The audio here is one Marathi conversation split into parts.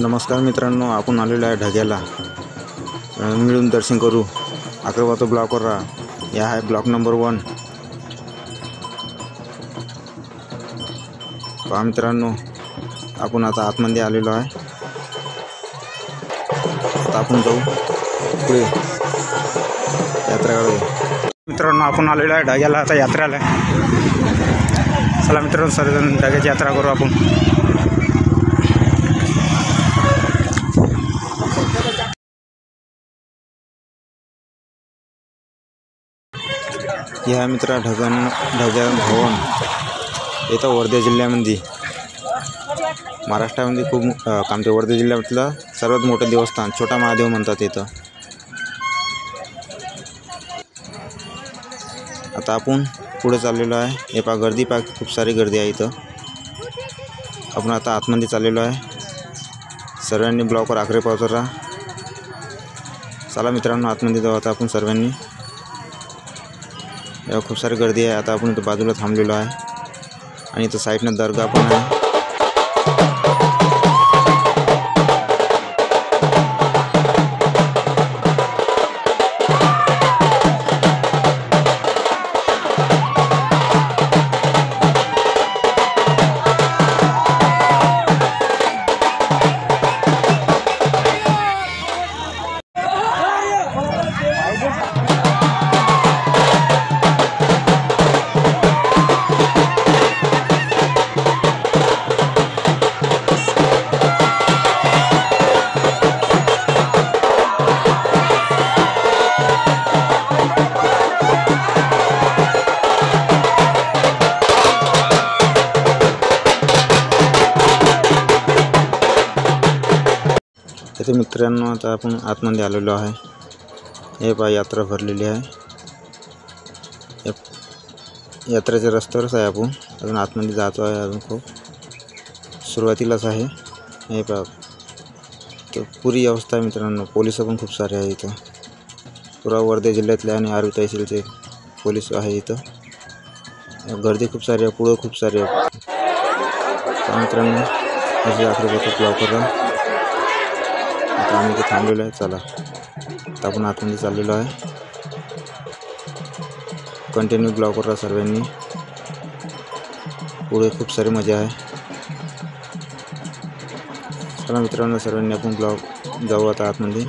नमस्कार मित्रांनो, आपण आलेलो आहे ढग्याला. मिळून दर्शन करू. अकरवातो ब्लॉकवर राहा. या आहे ब्लॉक नंबर 1. पहा मित्रांनो, आपण आता आतमध्ये आलेलो आहे. आता आपण जाऊ पुढे यात्रेकडे. मित्रांनो, आपण आलेलो आहे ढग्याला आता यात्रेला. चला मित्रांनो, सर्वजण ढग्याची यात्रा करू आपण. ह्या मित्रा ढगा भवन येतं वर्धा जिल्ह्यामध्ये, महाराष्ट्रामध्ये खूप कामते. वर्धा जिल्ह्यातलं सर्वात मोठं देवस्थान छोटा महादेव म्हणतात येतं. आता आपण पुढे चाललेलो आहे. हे पहा गर्दी, पहा खूप सारी गर्दी आहे इथं. आपण आता आतमध्ये चाललेलो आहे. सर्वांनी ब्लॉकवर आखरे पावसावर राहा. चला मित्रांनो, आतमध्ये जाऊ आता आपण सर्वांनी. खूप सारी गर्दी आहे. आता आपण इथं बाजूला थांबलेलो आहे आणि इथं साईडनं दर्गा पण आहे. इथे मित्रांनो, आता आपण आतमध्ये आलेलो आहे. हे पहा यात्रा भरलेली आहे. यात्रेच्या रस्त्यावरच आहे आपण. अजून आतमध्ये जातो आहे. अजून खूप सुरुवातीलाच आहे. हे पहा तर पुरी अवस्था आहे मित्रांनो. पोलिस पण खूप सारे आहे इथं. पुरा वर्धा जिल्ह्यातले आणि आर्वी तहसीलचे पोलीस आहे इथं. गर्दी खूप सारी आहे. पुढं खूप सारी आहे. मित्रांनो, असे आखरी ब्लॉकवर राहा. आता आम्ही इथे थांबलेलो आहे. चला आता आपण आतमध्ये चाललेलो आहे. कंटिन्यू ब्लॉकवर राहा सर्वांनी. पुढे खूप सारी मजा आहे. चला मित्रांनो, सर्वांनी आपण ब्लॉक जाऊ आता आतमध्ये.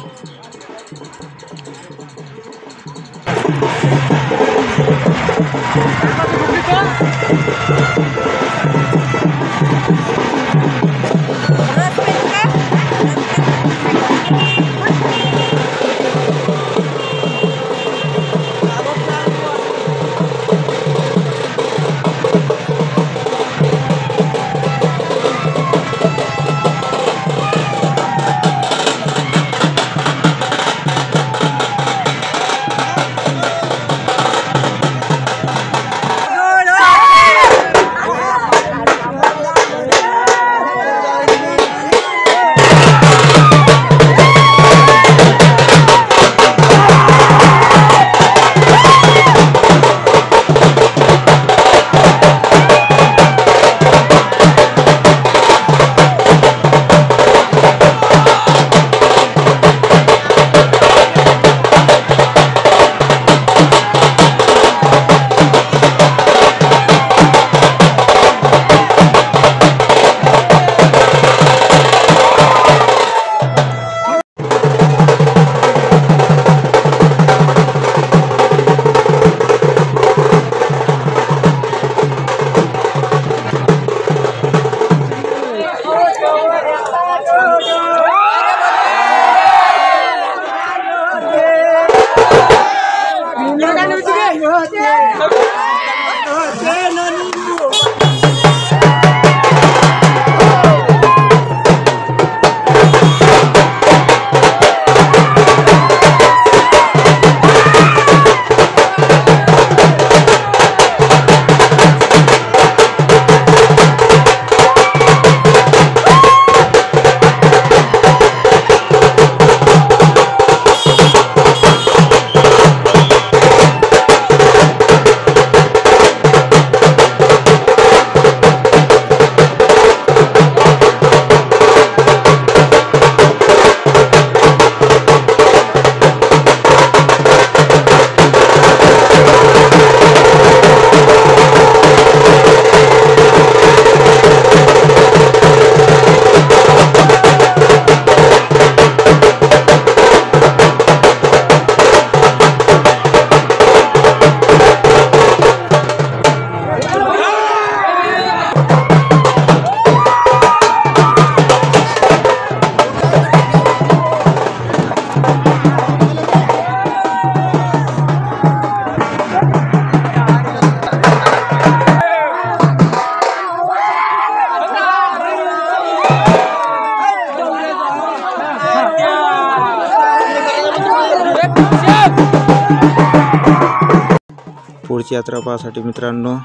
पुढची यात्रा पाहासाठी मित्रांनो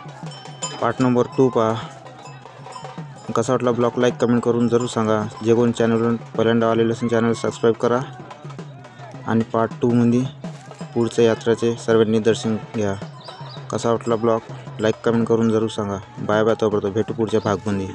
पार्ट नंबर 2 पहा. कसा वाटला ब्लॉग लाईक कमेंट करून जरूर सांगा. जे कोण चॅनलवर पहिल्यांदा आलेले असेल चॅनल सबस्क्राईब करा आणि पार्ट 2 मध्ये पुढच्या यात्राचे सर्वांनी दर्शन घ्या. कसा वाटला ब्लॉग लाईक कमेंट करून जरूर सांगा. Bye bye. तोपर्यंत भेटू पुढच्या भागमध्ये.